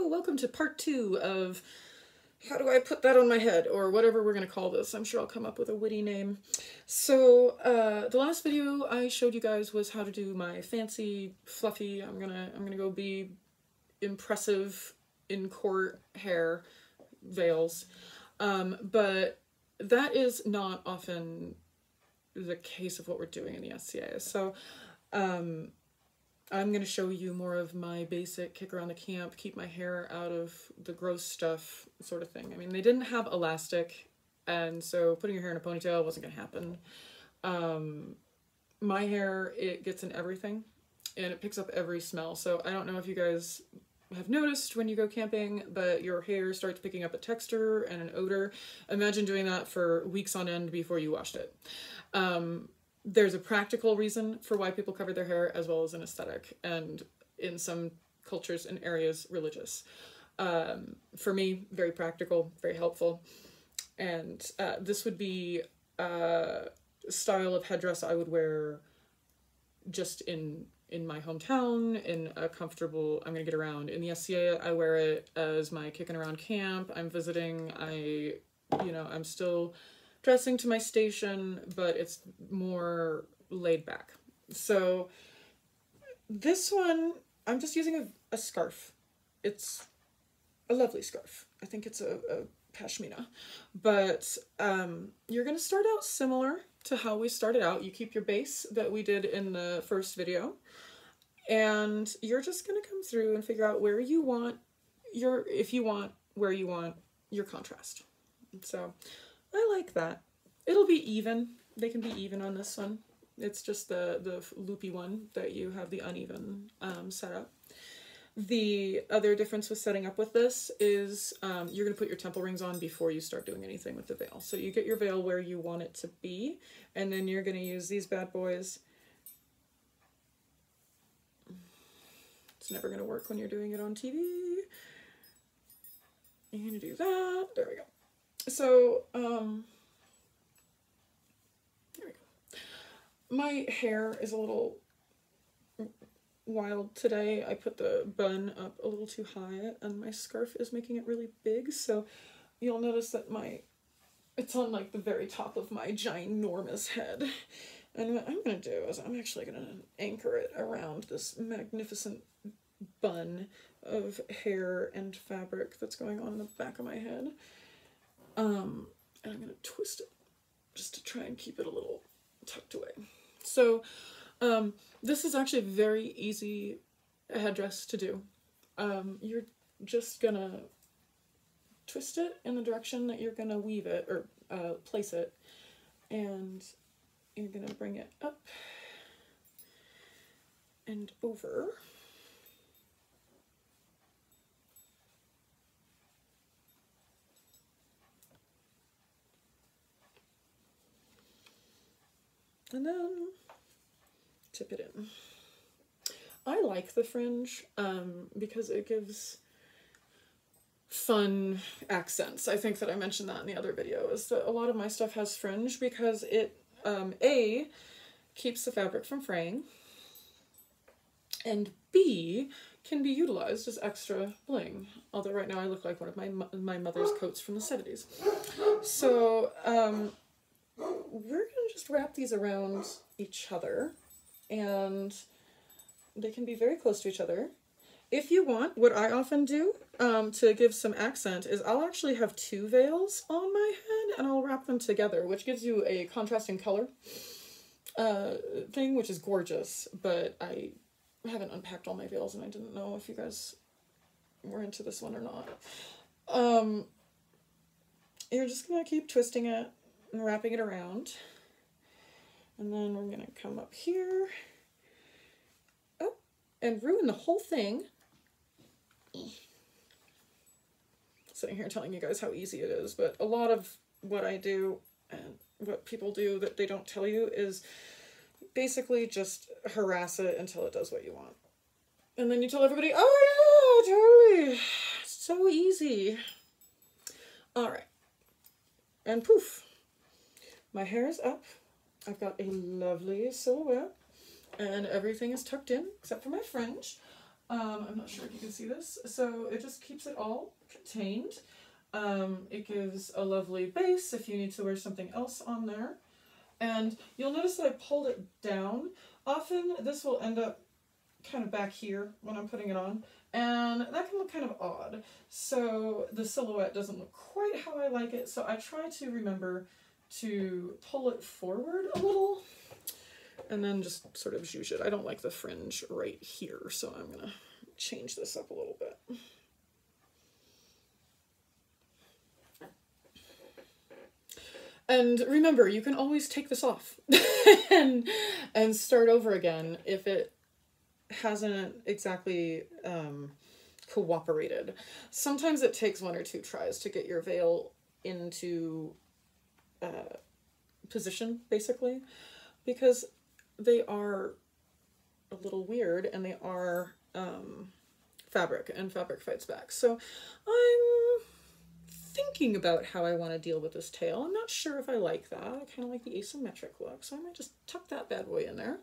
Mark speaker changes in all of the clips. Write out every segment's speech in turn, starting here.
Speaker 1: welcome to part 2 of how do I put that on my head, or whatever we're going to call this. I'm sure I'll come up with a witty name. So, the last video I showed you guys was how to do my fancy, fluffy, I'm gonna go be impressive in court hair veils. But that is not often the case of what we're doing in the SCA. So, I'm going to show you more of my basic kick around the camp, keep my hair out of the gross stuff sort of thing. I mean, they didn't have elastic, and so putting your hair in a ponytail wasn't going to happen. My hair, it gets in everything, and it picks up every smell. So I don't know if you guys have noticed when you go camping, but your hair starts picking up a texture and an odor. Imagine doing that for weeks on end before you washed it. There's a practical reason for why people cover their hair, as well as an aesthetic, and in some cultures and areas, religious. For me, very practical, very helpful. And this would be a style of headdress I would wear just in my hometown, in a comfortable, I'm gonna get around. In the SCA, I wear it as my kicking around camp. I'm visiting, I'm still dressing to my station, but it's more laid back. So this one, I'm just using a scarf. It's a lovely scarf. I think it's a pashmina. But you're gonna start out similar to how we started out. You keep your base that we did in the first video, and you're just gonna come through and figure out where you want where you want your contrast. So I like that. It'll be even. They can be even on this one. It's just the loopy one that you have the uneven setup. The other difference with setting up with this is you're going to put your temple rings on before you start doing anything with the veil. So you get your veil where you want it to be, and then you're going to use these bad boys. It's never going to work when you're doing it on TV. You're going to do that. There we go. So, there we go. My hair is a little wild today. I put the bun up a little too high, and my scarf is making it really big, so you'll notice that it's on like the very top of my ginormous head. And what I'm going to do is I'm actually going to anchor it around this magnificent bun of hair and fabric that's going on in the back of my head. And I'm going to twist it just to try and keep it a little tucked away. So this is actually a very easy headdress to do. You're just going to twist it in the direction that you're going to weave it, or place it, and you're going to bring it up and over. And then tip it in. I like the fringe because it gives fun accents. I think that I mentioned that in the other video, is that a lot of my stuff has fringe because it, A, keeps the fabric from fraying, and B, can be utilized as extra bling. Although right now I look like one of my mother's coats from the 70s. So, we're gonna just wrap these around each other, and they can be very close to each other. If you want, what I often do to give some accent is I'll actually have 2 veils on my head, and I'll wrap them together, which gives you a contrasting color thing, which is gorgeous. But I haven't unpacked all my veils, and I didn't know if you guys were into this one or not. You're just gonna keep twisting it and wrapping it around, and then we're gonna come up here, oh, and ruin the whole thing. Sitting here telling you guys how easy it is, but a lot of what I do and what people do that they don't tell you is basically just harass it until it does what you want. And then you tell everybody, oh yeah, totally, it's so easy. All right, and poof. My hair is up. I've got a lovely silhouette, and everything is tucked in except for my fringe. I'm not sure if you can see this. So it just keeps it all contained. It gives a lovely base if you need to wear something else on there. And you'll notice that I pulled it down. Often this will end up kind of back here when I'm putting it on, and that can look kind of odd. So the silhouette doesn't look quite how I like it, so I try to remember to pull it forward a little and then just sort of zhuzh it. I don't like the fringe right here, so I'm gonna change this up a little bit. And remember, you can always take this off and start over again if it hasn't exactly cooperated. Sometimes it takes 1 or 2 tries to get your veil into position, basically, because they are a little weird and they are fabric, and fabric fights back. So I'm thinking about how I want to deal with this tail. I'm not sure if I like that. I kind of like the asymmetric look, so I might just tuck that bad boy in there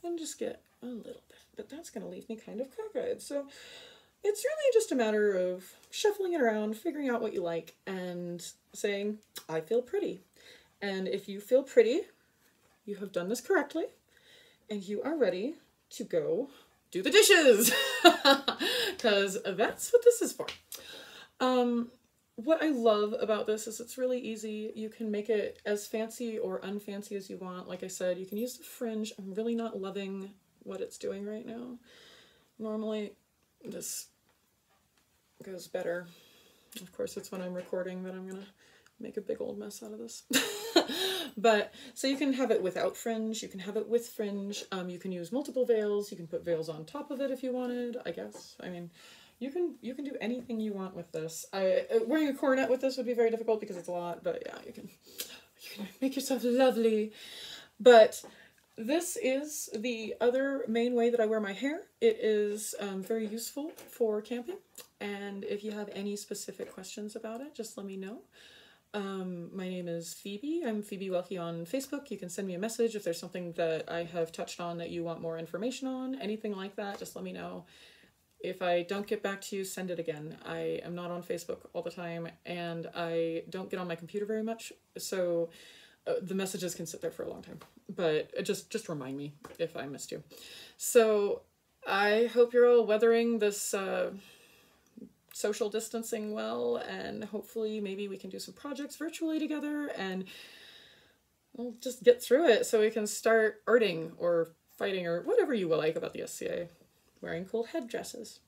Speaker 1: and just get a little bit, but that's going to leave me kind of cockeyed. So it's really just a matter of shuffling it around, figuring out what you like, and saying, I feel pretty. And if you feel pretty, you have done this correctly, and you are ready to go do the dishes, because that's what this is for. What I love about this is it's really easy. You can make it as fancy or unfancy as you want. Like I said, you can use the fringe. I'm really not loving what it's doing right now. Normally this goes better. Of course, it's when I'm recording that I'm gonna make a big old mess out of this. But so you can have it without fringe, you can have it with fringe, you can use multiple veils, you can put veils on top of it if you wanted, I guess. I mean, you can do anything you want with this. Wearing a coronet with this would be very difficult because it's a lot, but yeah, you can make yourself lovely. But this is the other main way that I wear my hair. It is very useful for camping, and if you have any specific questions about it, just let me know. My name is Phoebe. I'm Phoebe Welke on Facebook. You can send me a message if there's something that I have touched on that you want more information on, anything like that, just let me know. If I don't get back to you, send it again. I am not on Facebook all the time, and I don't get on my computer very much, so the messages can sit there for a long time. But just remind me if I missed you. So I hope you're all weathering this social distancing well, and hopefully maybe we can do some projects virtually together, and we'll just get through it so we can start arting or fighting or whatever you will like about the SCA. Wearing cool headdresses.